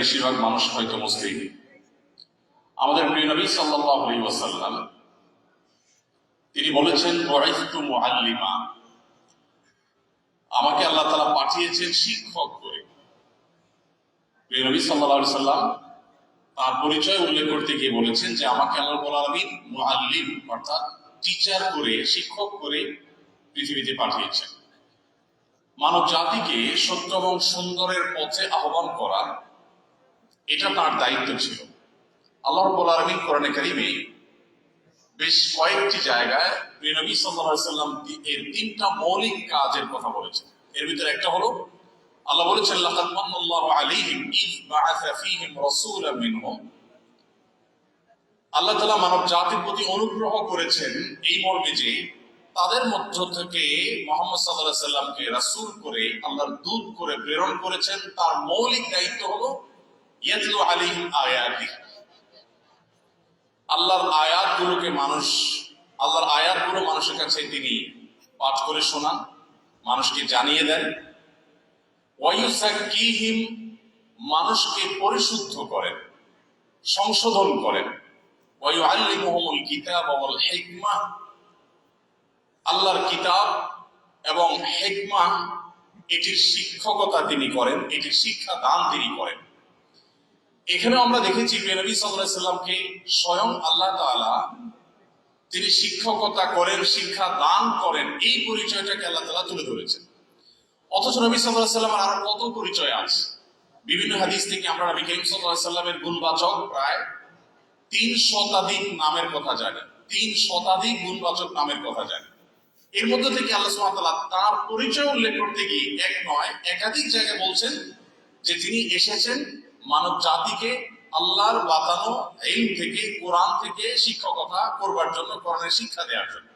বেশিরভাগ মানুষ হয়তো মুসলিম। আমাদের প্রিয় নবী সাল্লাল্লাহু আলাইহি ওয়াসাল্লাম তিনি বলেছেন, বুইসতু মুআল্লিমা, আমাকে আল্লাহ তাআলা পাঠিয়েছেন শিক্ষক করে। প্রিয় নবী সাল্লাল্লাহু আলাইহি ওয়াসাল্লাম তার পরিচয় উল্লেখ করতে গিয়ে বলেছেন যে আমাকে আল্লাহ রাব্বুল আলামিন মুআল্লিম অর্থাৎ টিচার করে, শিক্ষক করে পৃথিবীতে পাঠিয়েছেন। মানব জাতিকে সত্য এবং সুন্দরের পথে আহ্বান করা, এটা তার দায়িত্ব ছিল। আল্লাহ রাব্বুল আলামিন কোরআনে কারীমে বেশ কয়েকটি জায়গায় প্রিয় নবী সাল্লাল্লাহু আলাইহি ওয়াসাল্লাম এর তিনটা মৌলিক কাজের কথা বলেছেন। এর ভিতরে একটা হলো, আল্লাহ বলেছেন, লাকাদ মান্নাল্লাহু আলাইহিম ইয বাআসা ফীহিম রাসূলাম মিনহুম। আল্লাহ তাআলা মানব জাতির প্রতি অনুগ্রহ করেছেন এই মর্মে যে তাদের মধ্য থেকে মুহাম্মদ সাল্লাল্লাহু আলাইহি ওয়াসাল্লামকে রাসূল করে, আল্লাহর দূত করে প্রেরণ করেছেন। তার মৌলিক দায়িত্ব হলো ইয়াতলু আলাইহিম আয়াতিহি, আল্লাহর আয়াতগুলো মানুষের কাছে তিনি পাঠ করে শোনান, মানুষকে জানিয়ে দেন। ওয়ায়ুযাক্কিহিম, মানুষকে পরিশুদ্ধ করেন, সংশোধন করেন। ওয়ায়ুআল্লিমুহুমুল কিতাব ওয়াল হিকমা, আল্লাহর কিতাব এবং হিকমা এটির শিক্ষকতা তিনি করেন, এটির শিক্ষা দান তিনি করেন। এখানে আমরা দেখেছি প্রিয় নবী সাল্লাল্লাহু আলাইহি ওয়াসাল্লামকে স্বয়ং আল্লাহ তাআলা তিনি শিক্ষকতা করেন, শিক্ষা দান করেন, এই পরিচয়টাকে আল্লাহ তাআলা তুলে ধরেছেন। অথচ নবী সাল্লাল্লাহু আলাইহি ওয়াসাল্লামের আরো কত পরিচয় আছে। বিভিন্ন হাদিস থেকে আমরা নবী করিম সাল্লাল্লাহু আলাইহি ওয়াসাল্লামের গুণবাচক প্রায় 3 শতাধিক নামের কথা জানি, 3 শতাধিক গুণবাচক নামের কথা জানি। এর মধ্যে থেকে আল্লাহ সুবহানাহু ওয়া তাআলা তার পরিচয় উল্লেখ করতে গিয়ে এক নয় একাধিক জায়গায় বলছেন যে তিনি এসেছেন মানব জাতিকে আল্লাহর বাতানো ইলম থেকে, কোরআন থেকে শিক্ষকতা করবার জন্য, কোরআনের শিক্ষা দেওয়ার জন্য।